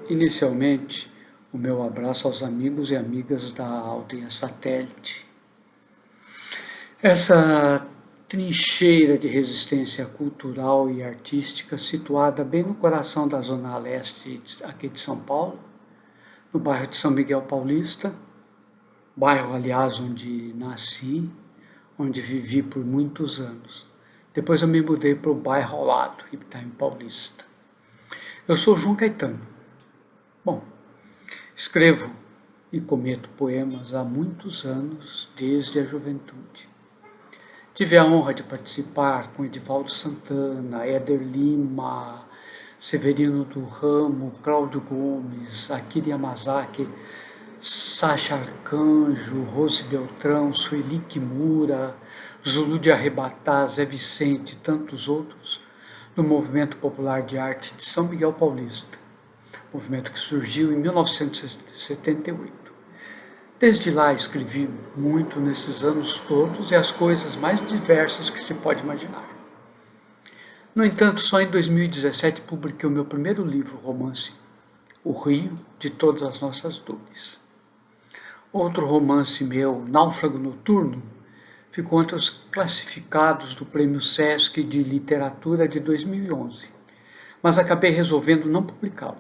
Inicialmente, o meu abraço aos amigos e amigas da Aldeia Satélite. Essa trincheira de resistência cultural e artística situada bem no coração da Zona Leste aqui de São Paulo, no bairro de São Miguel Paulista, bairro, aliás, onde nasci, onde vivi por muitos anos. Depois eu me mudei para o bairro ao lado, Itaim Paulista. Eu sou João Caetano. Bom, escrevo e cometo poemas há muitos anos, desde a juventude. Tive a honra de participar com Edivaldo Santana, Éder Lima, Severino do Ramo, Cláudio Gomes, Akira Yamazaki, Sacha Arcanjo, Rose Beltrão, Sueli Kimura, Zulu de Arrebatar, Zé Vicente e tantos outros, no Movimento Popular de Arte de São Miguel Paulista, movimento que surgiu em 1978. Desde lá escrevi muito nesses anos todos e as coisas mais diversas que se pode imaginar. No entanto, só em 2017 publiquei o meu primeiro livro, romance, O Rio de Todas as Nossas Dores. Outro romance meu, Náufrago Noturno, ficou entre os classificados do Prêmio Sesc de Literatura de 2011, mas acabei resolvendo não publicá-lo.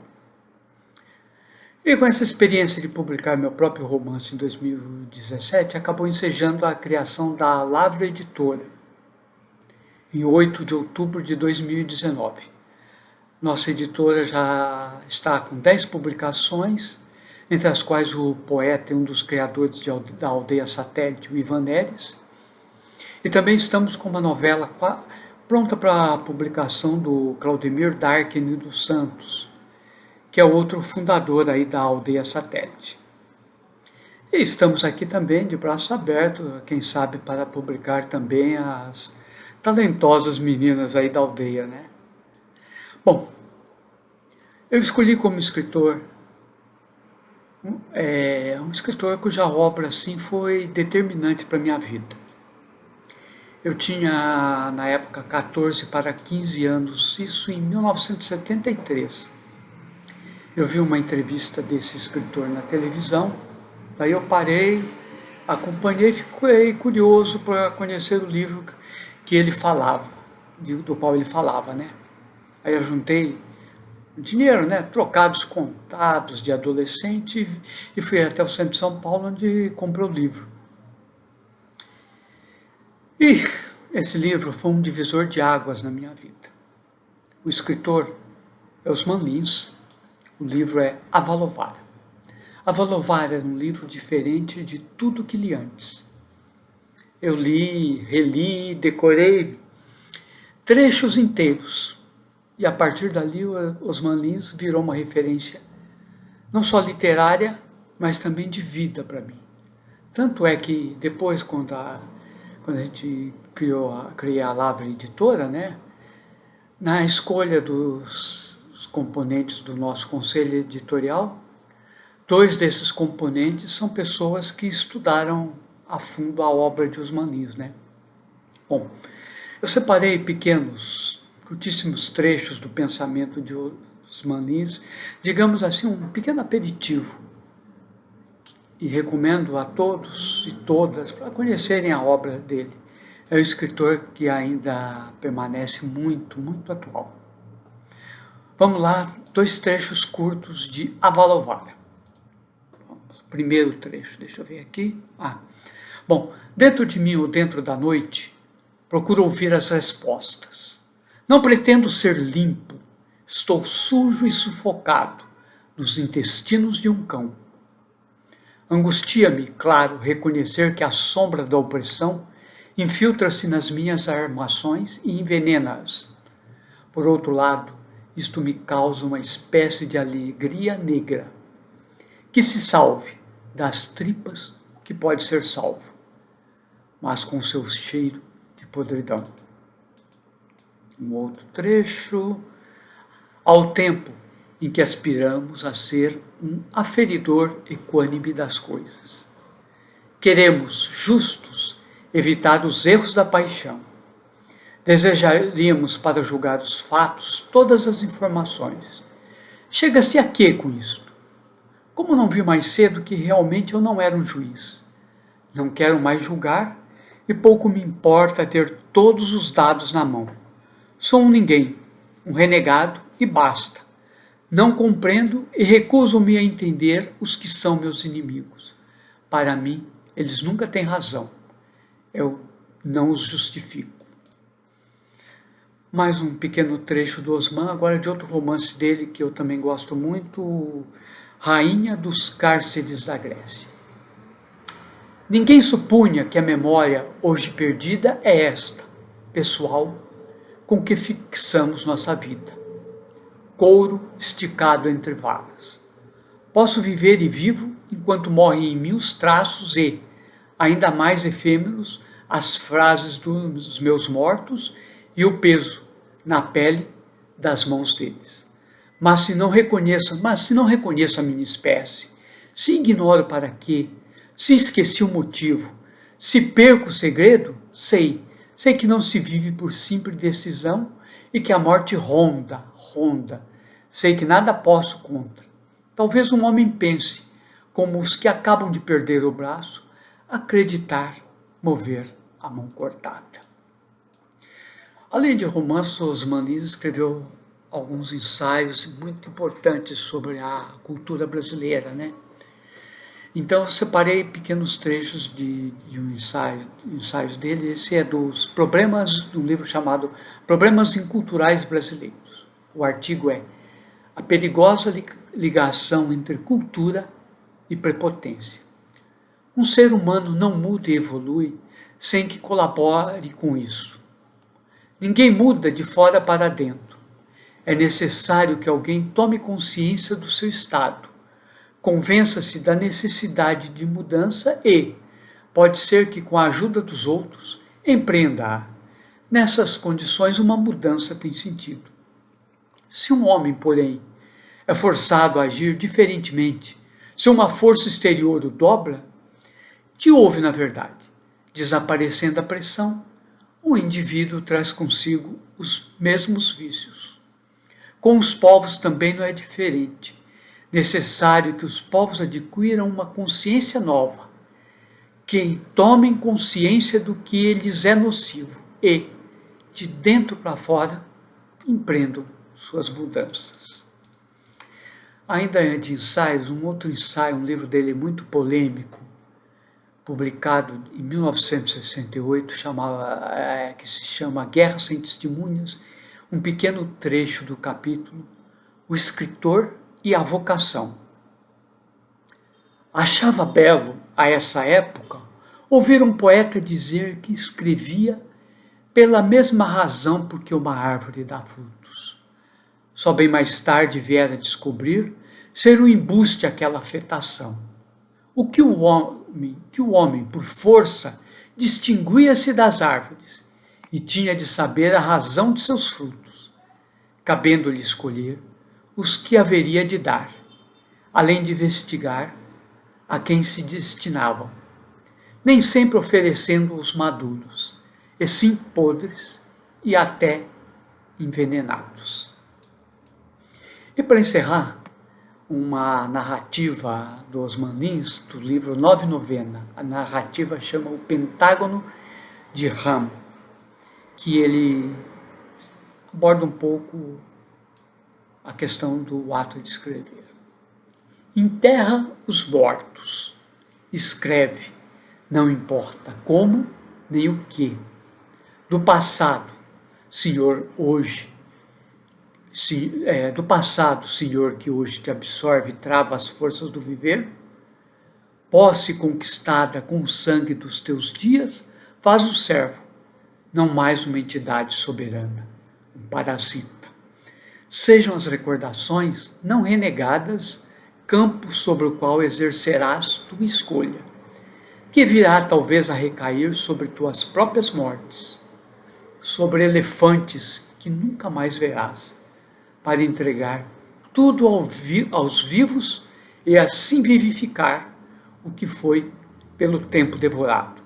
E com essa experiência de publicar meu próprio romance em 2017, acabou ensejando a criação da Lavra Editora, em 8 de outubro de 2019. Nossa editora já está com 10 publicações, entre as quais o poeta e um dos criadores da Aldeia Satélite, o Ivan Neres. E também estamos com uma novela pronta para a publicação do Claudemir Darken dos Santos, que é outro fundador aí da Aldeia Satélite. E estamos aqui também de braços abertos, quem sabe para publicar também as talentosas meninas aí da aldeia, né? Bom, eu escolhi como escritor um escritor cuja obra assim foi determinante para a minha vida. Eu tinha na época 14 para 15 anos, isso em 1973. Eu vi uma entrevista desse escritor na televisão, daí eu parei, acompanhei e fiquei curioso para conhecer o livro que ele falava, do qual ele falava, né? Aí eu juntei dinheiro, né? Trocados contados de adolescente e fui até o centro de São Paulo, onde comprei o livro. E esse livro foi um divisor de águas na minha vida. O escritor é Osman Lins. O livro é Avalovar. Avalovar é um livro diferente de tudo que li antes. Eu li, reli, decorei trechos inteiros. E a partir dali, Osman Lins virou uma referência não só literária, mas também de vida para mim. Tanto é que depois, quando a gente criei a Lavra Editora, né, na escolha dos componentes do nosso conselho editorial, 2 desses componentes são pessoas que estudaram a fundo a obra de Osman Lins, né? Bom, eu separei curtíssimos trechos do pensamento de Osman Lins, digamos assim, um pequeno aperitivo, e recomendo a todos e todas para conhecerem a obra dele. É um escritor que ainda permanece muito, muito atual. Vamos lá, 2 trechos curtos de Avalovar. Primeiro trecho, deixa eu ver aqui. Bom, dentro de mim ou dentro da noite, procuro ouvir as respostas. Não pretendo ser limpo, estou sujo e sufocado nos intestinos de um cão. Angustia-me, claro, reconhecer que a sombra da opressão infiltra-se nas minhas armações e envenena-as. Por outro lado, isto me causa uma espécie de alegria negra. Que se salve das tripas que pode ser salvo, mas com seu cheiro de podridão. Um outro trecho. Ao tempo em que aspiramos a ser um aferidor equânime das coisas. Queremos, justos, evitar os erros da paixão. Desejaríamos para julgar os fatos todas as informações, Chega-se a quê com isto? Como não vi mais cedo que realmente eu não era um juiz? Não quero mais julgar e pouco me importa ter todos os dados na mão. Sou um ninguém, um renegado e basta. Não compreendo e recuso-me a entender os que são meus inimigos. Para mim, eles nunca têm razão. Eu não os justifico. Mais um pequeno trecho do Osman, agora de outro romance dele que eu também gosto muito, Rainha dos Cárceres da Grécia. Ninguém supunha que a memória hoje perdida é esta, pessoal, com que fixamos nossa vida. Couro esticado entre varas. Posso viver e vivo enquanto morrem em mim os traços e, ainda mais efêmeros, as frases dos meus mortos e o peso na pele das mãos deles. Mas se não reconheço a minha espécie, se ignoro para quê, se esqueci o motivo, se perco o segredo, sei que não se vive por simples decisão e que a morte ronda. Sei que nada posso contra. Talvez um homem pense, como os que acabam de perder o braço, acreditar, mover a mão cortada. Além de romances, Osman Lins escreveu alguns ensaios muito importantes sobre a cultura brasileira, né? Então, eu separei pequenos trechos de ensaios dele. Esse é dos problemas, de um livro chamado Problemas Inculturais Brasileiros. O artigo é A Perigosa Ligação entre Cultura e Prepotência. Um ser humano não muda e evolui sem que colabore com isso. Ninguém muda de fora para dentro. É necessário que alguém tome consciência do seu estado, convença-se da necessidade de mudança e, pode ser que com a ajuda dos outros, empreenda-a. Nessas condições, uma mudança tem sentido. Se um homem, porém, é forçado a agir diferentemente, se uma força exterior o dobra, que houve na verdade? Desaparecendo a pressão, o indivíduo traz consigo os mesmos vícios. Com os povos também não é diferente. Necessário que os povos adquiram uma consciência nova, que tomem consciência do que lhes é nocivo e, de dentro para fora, empreendam suas mudanças. Ainda de ensaios, um outro ensaio, um livro dele muito polêmico, publicado em 1968, que se chama Guerra Sem Testemunhas, um pequeno trecho do capítulo O Escritor e a Vocação. Achava belo, a essa época, ouvir um poeta dizer que escrevia pela mesma razão por que uma árvore dá frutos. Só bem mais tarde viera descobrir ser um embuste aquela afetação. Que o homem, por força, distinguia-se das árvores e tinha de saber a razão de seus frutos, cabendo-lhe escolher os que haveria de dar, além de investigar a quem se destinavam, nem sempre oferecendo os maduros, e sim podres e até envenenados. E para encerrar, uma narrativa do Osman Lins, do livro Nove Novena. A narrativa chama O Pentágono de Ram, que ele aborda um pouco a questão do ato de escrever. Enterra os mortos, escreve, não importa como nem o que. Do passado, Senhor, Senhor, que hoje te absorve e trava as forças do viver, posse conquistada com o sangue dos teus dias, faz o servo, não mais uma entidade soberana, um parasita. Sejam as recordações não renegadas, campo sobre o qual exercerás tua escolha, que virá talvez a recair sobre tuas próprias mortes, sobre elefantes que nunca mais verás, para entregar tudo aos vivos e assim vivificar o que foi pelo tempo devorado.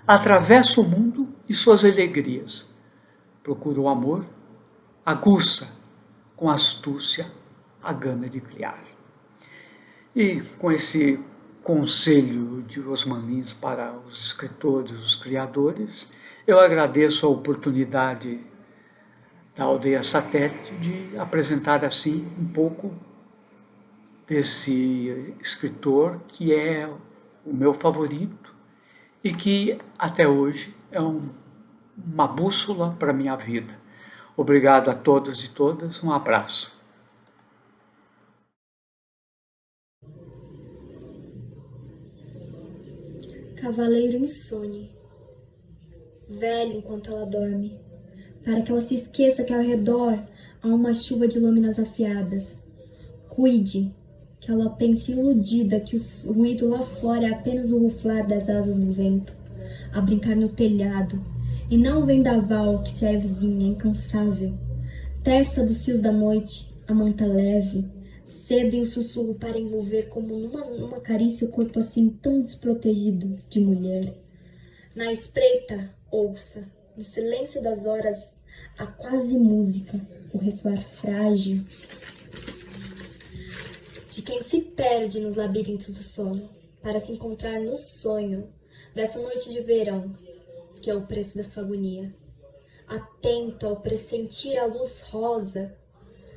Atravessa o mundo e suas alegrias. Procura o amor, aguça com astúcia a gana de criar. E com esse conselho de Osman Lins para os escritores, os criadores, eu agradeço a oportunidade da Aldeia Satélite de apresentar assim um pouco desse escritor que é o meu favorito e que até hoje é uma bússola para a minha vida. Obrigado a todos e todas, um abraço. Cavaleiro insone, velho enquanto ela dorme, para que ela se esqueça que ao redor há uma chuva de lâminas afiadas. Cuide, que ela pense iludida que o ruído lá fora é apenas o ruflar das asas do vento, a brincar no telhado, e não o vendaval que se avizinha incansável. Teça dos fios da noite, a manta leve, seda e o sussurro para envolver como numa carícia o corpo assim tão desprotegido de mulher. Na espreita, ouça, no silêncio das horas, a quase música, o ressoar frágil de quem se perde nos labirintos do sono, para se encontrar no sonho dessa noite de verão, que é o preço da sua agonia. Atento ao pressentir a luz rosa,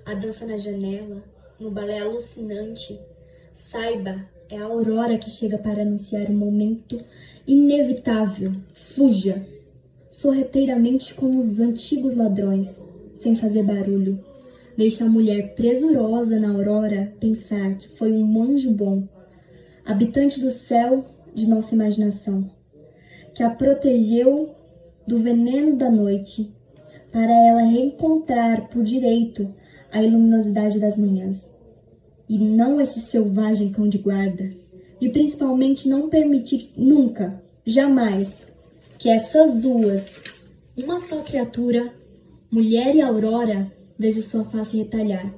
a dança na janela, no balé alucinante, saiba, é a aurora que chega para anunciar o momento inevitável. Fuja, sorrateiramente como os antigos ladrões, sem fazer barulho. Deixa a mulher presurosa na aurora pensar que foi um anjo bom, habitante do céu de nossa imaginação, que a protegeu do veneno da noite, para ela reencontrar por direito a luminosidade das manhãs. E não esse selvagem cão de guarda. E principalmente não permitir nunca, jamais, que essas duas, uma só criatura, mulher e aurora, veja sua face retalhar,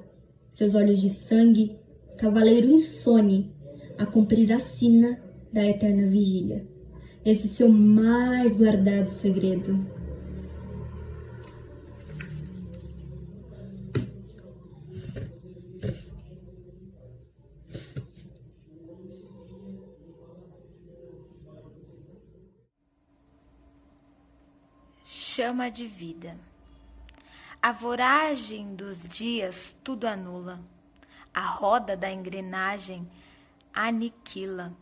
seus olhos de sangue, cavaleiro insone, a cumprir a sina da eterna vigília. Esse seu mais guardado segredo. Chama de vida. A voragem dos dias tudo anula, a roda da engrenagem aniquila,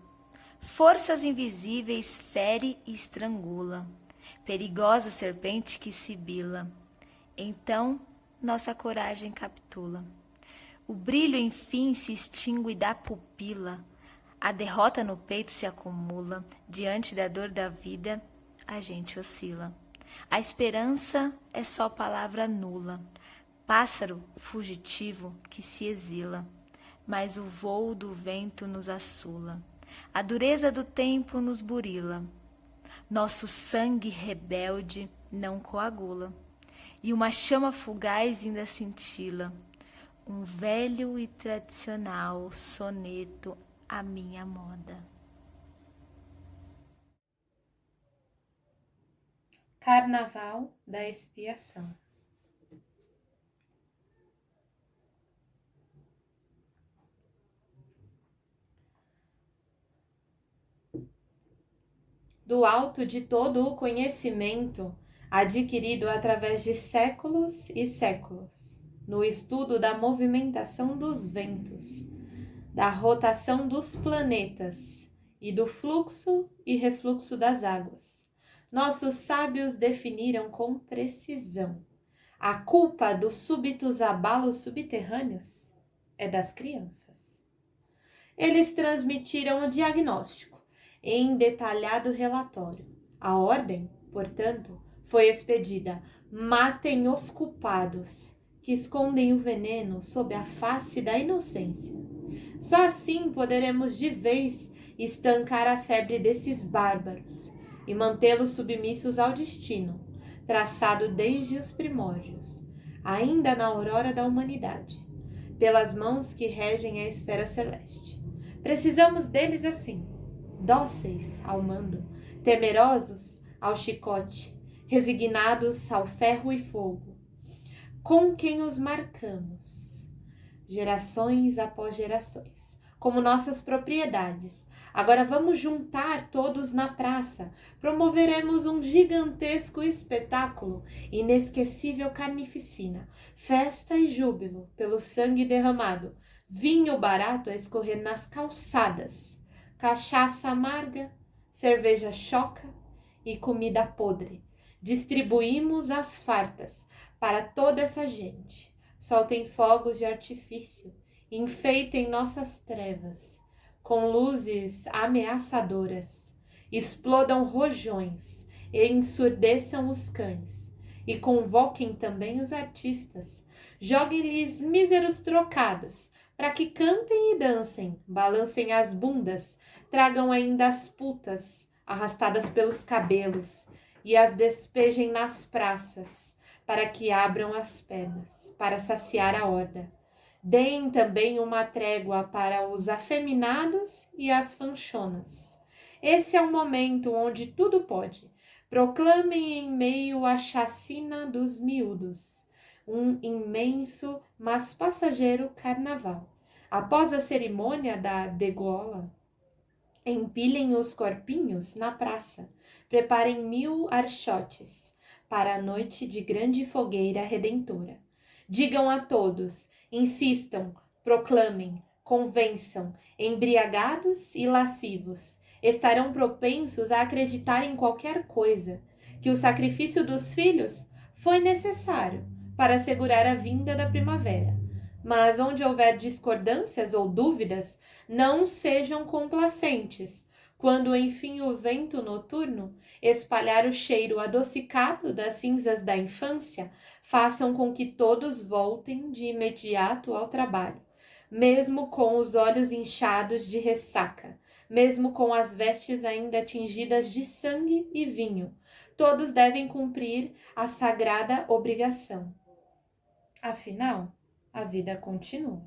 forças invisíveis fere e estrangula, perigosa serpente que sibila. Então nossa coragem capitula. O brilho enfim se extingue da pupila, a derrota no peito se acumula, diante da dor da vida a gente oscila. A esperança é só palavra nula, pássaro fugitivo que se exila, mas o vôo do vento nos assula, a dureza do tempo nos burila, nosso sangue rebelde não coagula, e uma chama fugaz ainda cintila, um velho e tradicional soneto à minha moda. Carnaval da Expiação. Do alto de todo o conhecimento adquirido através de séculos e séculos, no estudo da movimentação dos ventos, da rotação dos planetas e do fluxo e refluxo das águas, nossos sábios definiram com precisão. A culpa dos súbitos abalos subterrâneos é das crianças. Eles transmitiram o diagnóstico em detalhado relatório. A ordem, portanto, foi expedida: matem os culpados que escondem o veneno sob a face da inocência. Só assim poderemos de vez estancar a febre desses bárbaros e mantê-los submissos ao destino, traçado desde os primórdios, ainda na aurora da humanidade, pelas mãos que regem a esfera celeste. Precisamos deles assim, dóceis ao mando, temerosos ao chicote, resignados ao ferro e fogo. Com quem os marcamos? gerações após gerações, como nossas propriedades. Agora vamos juntar todos na praça. Promoveremos um gigantesco espetáculo, inesquecível carnificina, festa e júbilo pelo sangue derramado, vinho barato a escorrer nas calçadas, cachaça amarga, cerveja choca e comida podre. Distribuímos as fartas para toda essa gente. Soltem fogos de artifício, enfeitem nossas trevas com luzes ameaçadoras, explodam rojões e ensurdeçam os cães, e convoquem também os artistas. Joguem-lhes míseros trocados, para que cantem e dancem, balancem as bundas, tragam ainda as putas, arrastadas pelos cabelos, e as despejem nas praças, para que abram as pernas, para saciar a horda. Deem também uma trégua para os afeminados e as fanchonas. Esse é o momento onde tudo pode. Proclamem em meio à chacina dos miúdos um imenso, mas passageiro carnaval. Após a cerimônia da degola, empilhem os corpinhos na praça. Preparem 1000 archotes para a noite de grande fogueira redentora. Digam a todos, insistam, proclamem, convençam, embriagados e lascivos, estarão propensos a acreditar em qualquer coisa, que o sacrifício dos filhos foi necessário para assegurar a vinda da primavera. Mas onde houver discordâncias ou dúvidas, não sejam complacentes, quando enfim o vento noturno espalhar o cheiro adocicado das cinzas da infância, façam com que todos voltem de imediato ao trabalho, mesmo com os olhos inchados de ressaca, mesmo com as vestes ainda tingidas de sangue e vinho. Todos devem cumprir a sagrada obrigação. Afinal, a vida continua.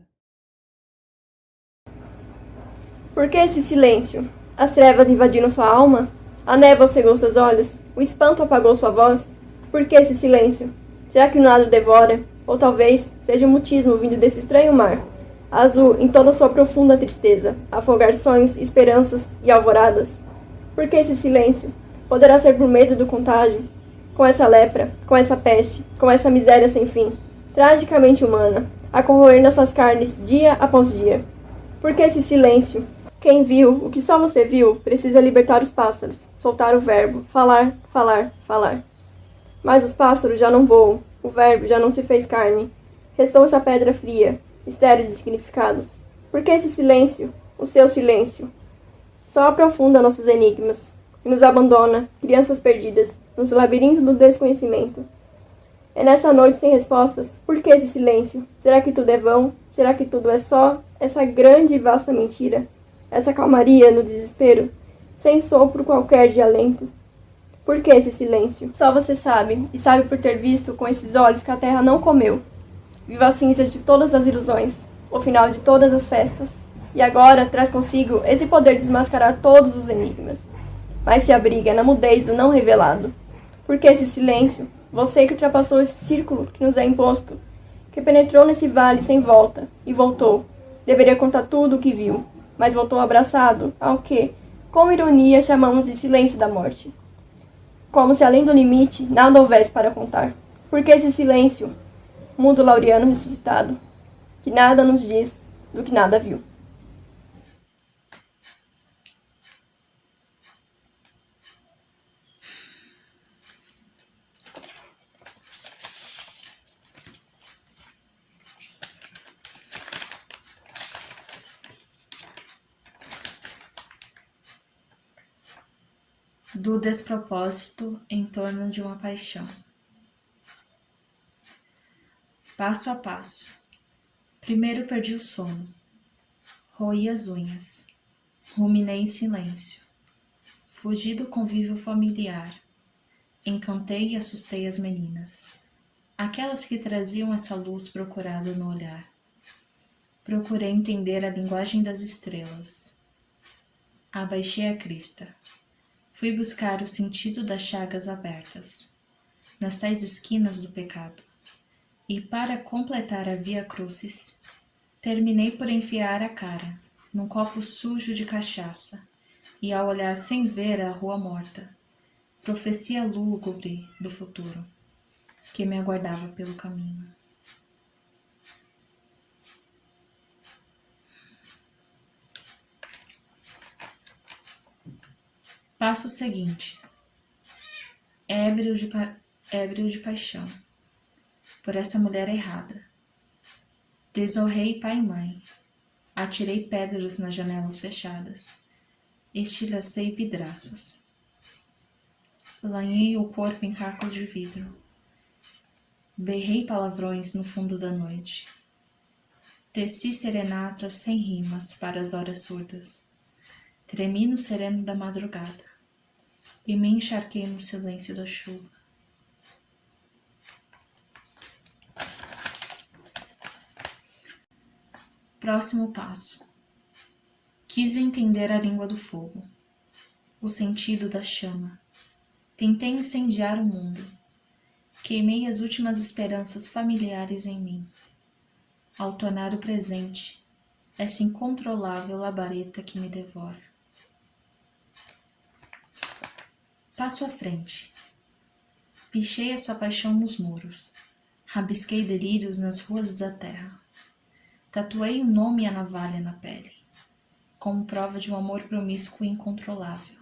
Por que esse silêncio? As trevas invadiram sua alma? A névoa cegou seus olhos? O espanto apagou sua voz? Por que esse silêncio? Será que o nada o devora? Ou talvez seja um mutismo vindo desse estranho mar, azul em toda sua profunda tristeza, afogar sonhos, esperanças e alvoradas? Por que esse silêncio? Poderá ser por medo do contágio? Com essa lepra, com essa peste, com essa miséria sem fim, tragicamente humana, a corroer nas suas carnes dia após dia. Por que esse silêncio? Quem viu o que só você viu precisa libertar os pássaros, soltar o verbo, falar, falar, falar. Mas os pássaros já não voam, o verbo já não se fez carne. Restou essa pedra fria, estéril de significados. Por que esse silêncio, o seu silêncio? Só aprofunda nossos enigmas e nos abandona, crianças perdidas, nos labirintos do desconhecimento. É nessa noite sem respostas, por que esse silêncio? Será que tudo é vão? Será que tudo é só essa grande e vasta mentira? Essa calmaria no desespero, sem sopro qualquer de alento? Por que esse silêncio? Só você sabe, e sabe por ter visto com esses olhos que a terra não comeu. Viva as cinzas de todas as ilusões, o final de todas as festas. E agora traz consigo esse poder de desmascarar todos os enigmas. Mas se abriga na mudez do não revelado. Por que esse silêncio? Você que ultrapassou esse círculo que nos é imposto, que penetrou nesse vale sem volta e voltou, deveria contar tudo o que viu, mas voltou abraçado ao que, com ironia, chamamos de silêncio da morte. Como se além do limite nada houvesse para contar. Por que esse silêncio? Mundo laureano ressuscitado, que nada nos diz do que nada viu. Do despropósito em torno de uma paixão. Passo a passo. Primeiro perdi o sono. Roí as unhas. Ruminei em silêncio. Fugi do convívio familiar. Encantei e assustei as meninas. Aquelas que traziam essa luz procurada no olhar. Procurei entender a linguagem das estrelas. Abaixei a crista. Fui buscar o sentido das chagas abertas, nas tais esquinas do pecado. E para completar a via crucis, Terminei por enfiar a cara num copo sujo de cachaça e, ao olhar sem ver a rua morta, profecia lúgubre do futuro que me aguardava pelo caminho. Passo seguinte. Ébrio de paixão por essa mulher errada. Desonrei pai e mãe. Atirei pedras nas janelas fechadas. Estilhacei vidraças. Lanhei o corpo em cacos de vidro. Berrei palavrões no fundo da noite. Teci serenatas sem rimas para as horas surdas. Tremi no sereno da madrugada e me encharquei no silêncio da chuva. Próximo passo. Quis entender a língua do fogo, o sentido da chama. Tentei incendiar o mundo. Queimei as últimas esperanças familiares em mim. Ao tornar o presente, essa incontrolável labareda que me devora. Passo à frente. Pichei essa paixão nos muros. Rabisquei delírios nas ruas da terra. Tatuei o nome e a navalha na pele, como prova de um amor promíscuo e incontrolável.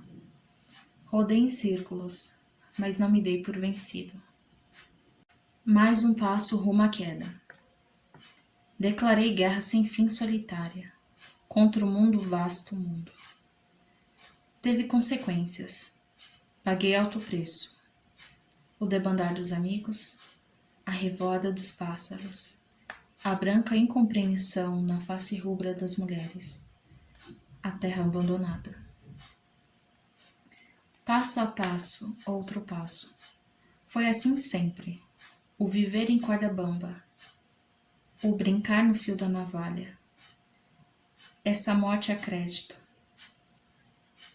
Rodei em círculos, mas não me dei por vencido. Mais um passo rumo à queda. Declarei guerra sem fim solitária, contra o mundo vasto mundo. Teve consequências. Paguei alto preço. O debandar dos amigos, a revoada dos pássaros, a branca incompreensão na face rubra das mulheres, a terra abandonada. Passo a passo, outro passo. Foi assim sempre. O viver em corda bamba, o brincar no fio da navalha, essa morte a crédito,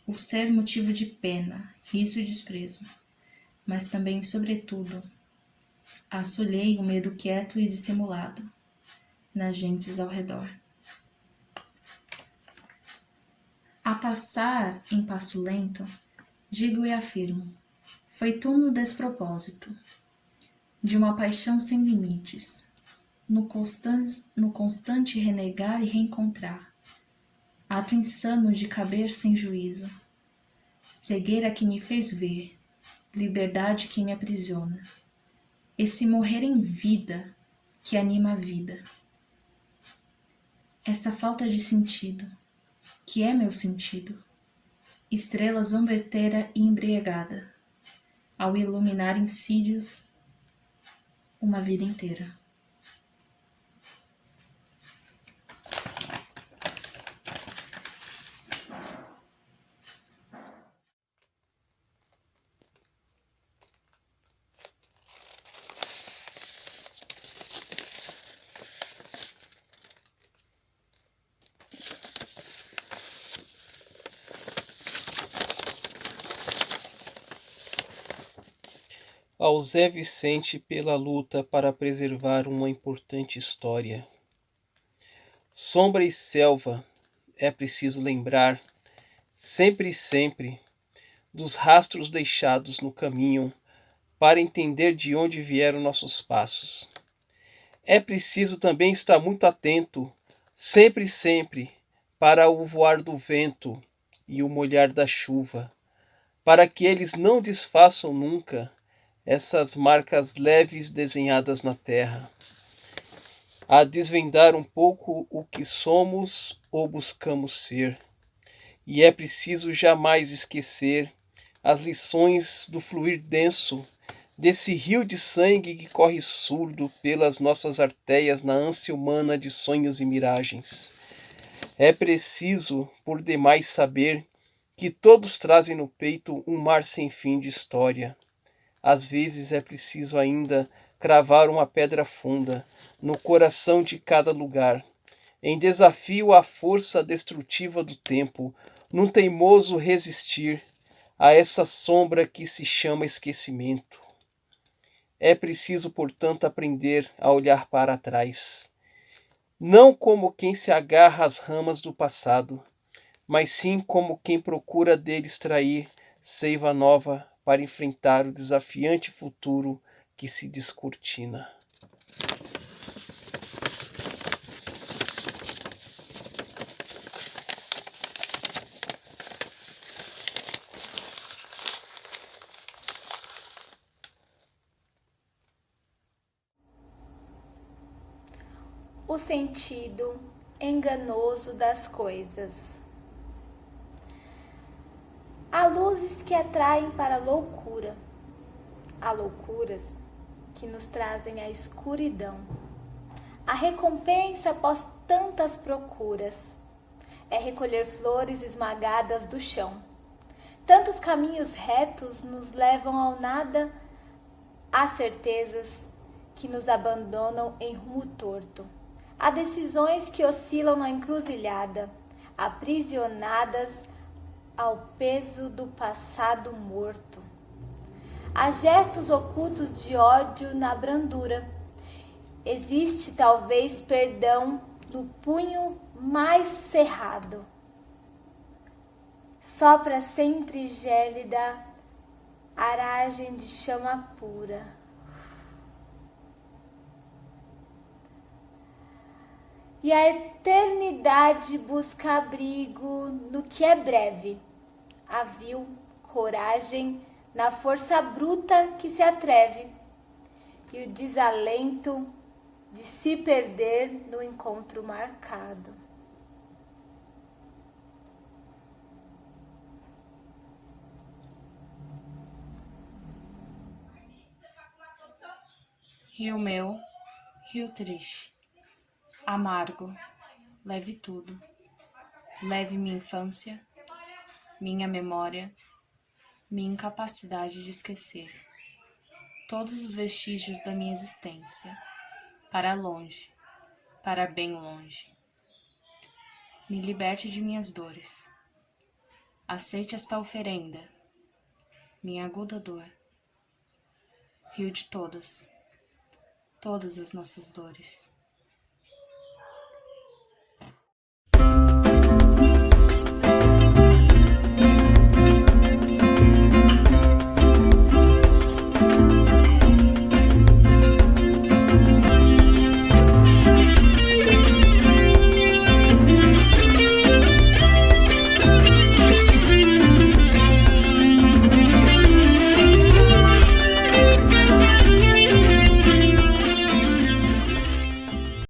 o ser motivo de pena, riso e desprezo, mas também, sobretudo, assolhei o medo quieto e dissimulado nas gentes ao redor. A passar em passo lento, digo e afirmo, foi turno despropósito, de uma paixão sem limites, no constante renegar e reencontrar, ato insano de caber sem juízo, cegueira que me fez ver, liberdade que me aprisiona, esse morrer em vida que anima a vida, essa falta de sentido, que é meu sentido, estrela zombeteira e embriagada, ao iluminar insídios uma vida inteira. Ao Zé Vicente pela luta para preservar uma importante história. Sombra e selva, é preciso lembrar, sempre e sempre, dos rastros deixados no caminho para entender de onde vieram nossos passos. É preciso também estar muito atento, sempre e sempre, para o voar do vento e o molhar da chuva, para que eles não desfaçam nunca essas marcas leves desenhadas na terra, a desvendar um pouco o que somos ou buscamos ser. E é preciso jamais esquecer as lições do fluir denso desse rio de sangue que corre surdo pelas nossas artérias na ânsia humana de sonhos e miragens. É preciso, por demais, saber que todos trazem no peito um mar sem fim de história. Às vezes é preciso ainda cravar uma pedra funda no coração de cada lugar, em desafio à força destrutiva do tempo, num teimoso resistir a essa sombra que se chama esquecimento. É preciso, portanto, aprender a olhar para trás não como quem se agarra às ramas do passado, mas sim como quem procura dele extrair seiva nova para enfrentar o desafiante futuro que se descortina. O sentido enganoso das coisas. Há luzes que atraem para a loucura. Há loucuras que nos trazem a escuridão. A recompensa após tantas procuras é recolher flores esmagadas do chão. Tantos caminhos retos nos levam ao nada, há certezas que nos abandonam em rumo torto. Há decisões que oscilam na encruzilhada, aprisionadas ao peso do passado morto. Há gestos ocultos de ódio na brandura. Existe talvez perdão no punho mais cerrado. Sopra sempre gélida aragem de chama pura. E a eternidade busca abrigo no que é breve. A vil coragem na força bruta que se atreve. E o desalento de se perder no encontro marcado. Rio meu, rio triste, amargo, leve tudo, leve minha infância, minha memória, minha incapacidade de esquecer, todos os vestígios da minha existência, para longe, para bem longe. Me liberte de minhas dores, aceite esta oferenda, minha aguda dor, rio de todas as nossas dores.